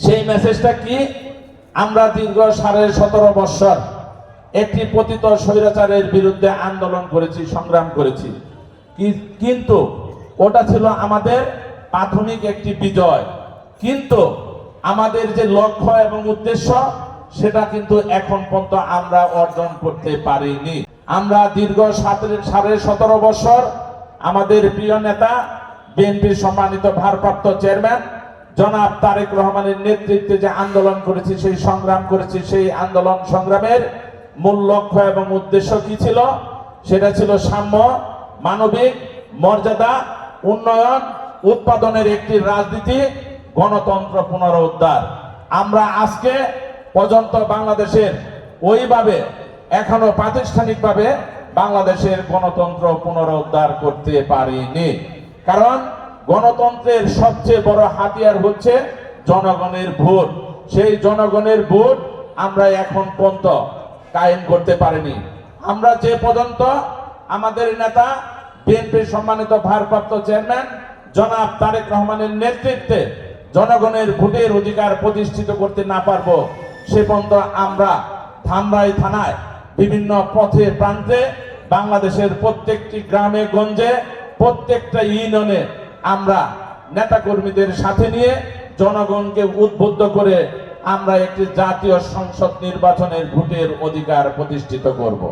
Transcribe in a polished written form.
সেই মেসেজটা কি? আমরা দীর্ঘ 17.5 বছর একটি পতিত স্বৈরাচারের বিরুদ্ধে আন্দোলন করেছি, সংগ্রাম করেছি, কিন্তু ওটা ছিল আমাদের প্রাথমিক একটি বিজয়। কিন্তু আমাদের যে লক্ষ্য এবং উদ্দেশ্য সেটা কিন্তু এখন পর্যন্ত আমরা অর্জন করতে পারিনি। আমরা দীর্ঘ 17.5 বছর আমাদের প্রিয় নেতা বিএনপির সম্মানিত ভারপ্রাপ্ত চেয়ারম্যান জনাব তারেক রহমানের নেতৃত্বে যে আন্দোলন করেছি, সেই সংগ্রাম করেছি, সেই আন্দোলন সংগ্রামের মূল লক্ষ্য এবং উদ্দেশ্য কি ছিল? সেটা ছিল সাম্য, মানবিক মর্যাদা, উন্নয়ন, উৎপাদনের একটি রাজনীতি, গণতন্ত্র পুনরুদ্ধার। আমরা আজকে পর্যন্ত বাংলাদেশের ওইভাবে এখনো প্রাতিষ্ঠানিকভাবে বাংলাদেশের গণতন্ত্র পুনরুদ্ধার করতে পারিনি। কারণ গণতন্ত্রের সবচেয়ে বড় হাতিয়ার হচ্ছে জনগণের ভোট। সেই জনগণের ভোট আমরা এখন পর্যন্ত কায়েম করতে পারিনি। আমরা যে পর্যন্ত আমাদের নেতা বিএনপির সম্মানিত ভারপ্রাপ্ত চেয়ারম্যান জনাব তারেক রহমানের নেতৃত্বে জনগণের ভোটের অধিকার প্রতিষ্ঠিত করতে না পারবো, সে পর্যন্ত আমরা ধামরাই থানায় বিভিন্ন পথে প্রান্তে বাংলাদেশের প্রত্যেকটি গ্রামে গঞ্জে প্রত্যেকটা ইউনিয়নে আমরা নেতাকর্মীদের সাথে নিয়ে জনগণকে উদ্বুদ্ধ করে আমরা একটি জাতীয় সংসদ নির্বাচনের ভোটের অধিকার প্রতিষ্ঠিত করব।